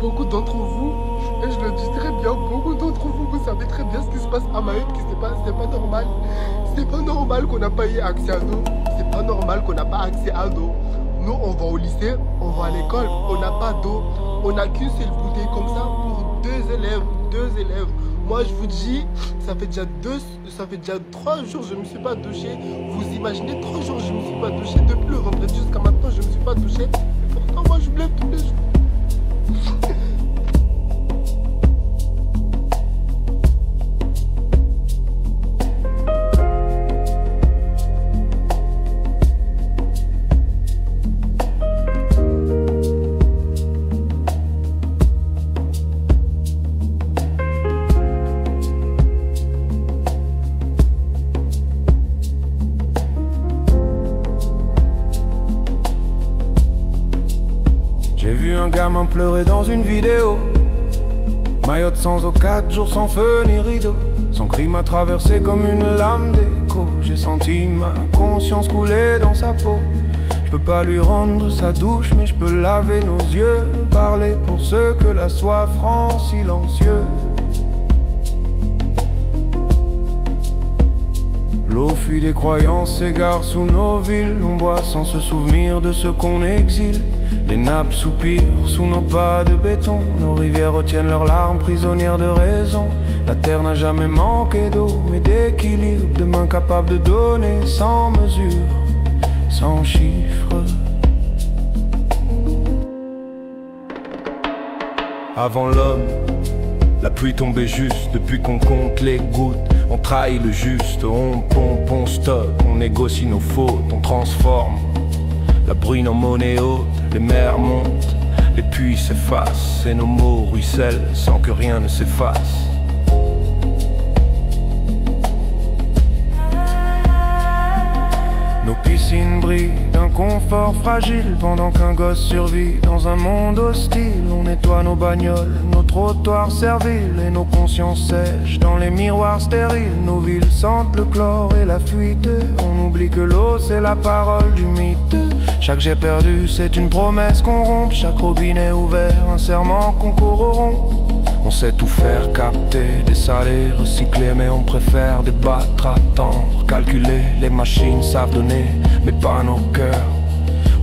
beaucoup d'entre vous, et je le dis très bien, beaucoup d'entre vous, vous savez très bien ce qui se passe à Mayotte, que c'est pas normal. C'est pas normal qu'on n'a pas eu accès à l'eau. C'est pas normal qu'on n'a pas accès à l'eau. Nous, on va au lycée, on va à l'école, on n'a pas d'eau. On n'a qu'une seule bouteille comme ça pour deux élèves. Moi, je vous dis, ça fait déjà 3 jours, je ne me suis pas douché. Vous imaginez, 3 jours, je ne me suis pas douché. Depuis le vendredi jusqu'à maintenant, je ne me suis pas douché. Et pourtant, moi, je me lève tous les jours. J'ai vu un gamin pleurer dans une vidéo. Mayotte sans eau, 4 jours sans feu ni rideau. Son cri m'a traversé comme une lame d'écho. J'ai senti ma conscience couler dans sa peau. Je peux pas lui rendre sa douche, mais je peux laver nos yeux. Parler pour ceux que la soif rend silencieux. L'eau fuit des croyances, s'égare sous nos villes. On boit sans se souvenir de ce qu'on exile. Les nappes soupirent sous nos pas de béton. Nos rivières retiennent leurs larmes, prisonnières de raison. La terre n'a jamais manqué d'eau, mais d'équilibre. De mains capables de donner sans mesure, sans chiffres. Avant l'homme, la pluie tombait juste. Depuis qu'on compte les gouttes, on trahit le juste. On pompe, on stocke, on négocie nos fautes. On transforme la bruine en monnaie haute. Les mers montent, les puits s'effacent, et nos mots ruissellent sans que rien ne s'efface. Nos piscines brillent d'un confort fragile, pendant qu'un gosse survit dans un monde hostile. On nettoie nos bagnoles, nos trottoirs serviles, et nos consciences sèches dans les miroirs stériles. Nos villes sentent le chlore et la fuite. On oublie que l'eau c'est la parole du mythe. Chaque jet perdu c'est une promesse qu'on rompt. Chaque robinet ouvert, un serment qu'on corrompt. On sait tout faire, capter, dessaler, recycler, mais on préfère débattre, attendre, calculer. Les machines savent donner, mais pas nos cœurs.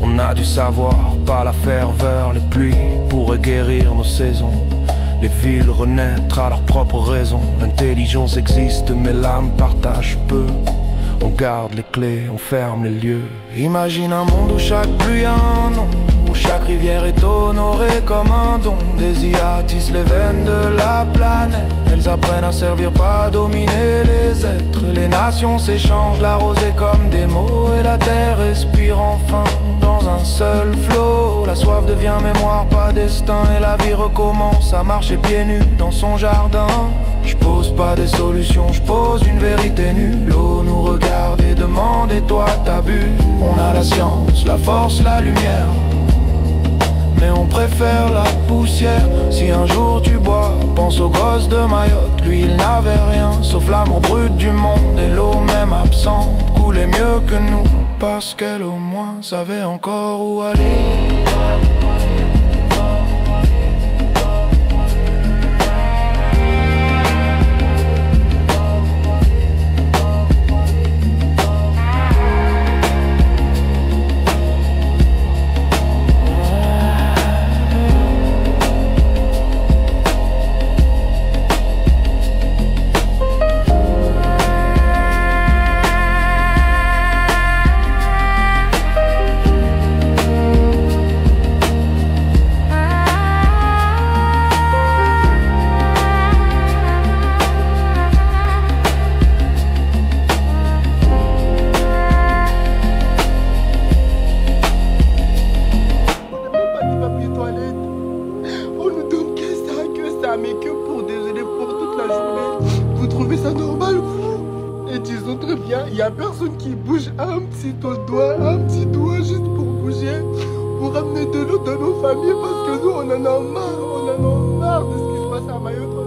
On a du savoir, pas la ferveur. Les pluies pourraient guérir nos saisons. Les villes renaître à leur propre raison. L'intelligence existe, mais l'âme partage peu. On garde les clés, on ferme les lieux. Imagine un monde où chaque pluie a un nom, où chaque rivière est honorée comme un don. Des IA tissent les veines de la planète. Elles apprennent à servir, pas à dominer les êtres. Les nations s'échangent la rosée comme des mots. Et la terre respire enfin dans un seul flot. La soif devient mémoire, pas destin. Et la vie recommence à marcher pieds nus dans son jardin. Je pose pas des solutions, je pose une vérité nue. L'eau nous regarde et demande, et toi t'as bu? On a la science, la force, la lumière, mais on préfère la poussière. Si un jour tu bois, pense au gosse de Mayotte. Lui il n'avait rien, sauf l'amour brut du monde. Et l'eau même absente coulait mieux que nous, parce qu'elle au moins savait encore où aller. Mais que pour des élèves pour toute la journée. Vous trouvez ça normal, vous? Et disons très bien, il n'y a personne qui bouge un petit doigt juste pour bouger, pour amener de l'eau dans nos familles, parce que nous on en a marre de ce qui se passe à Mayotte.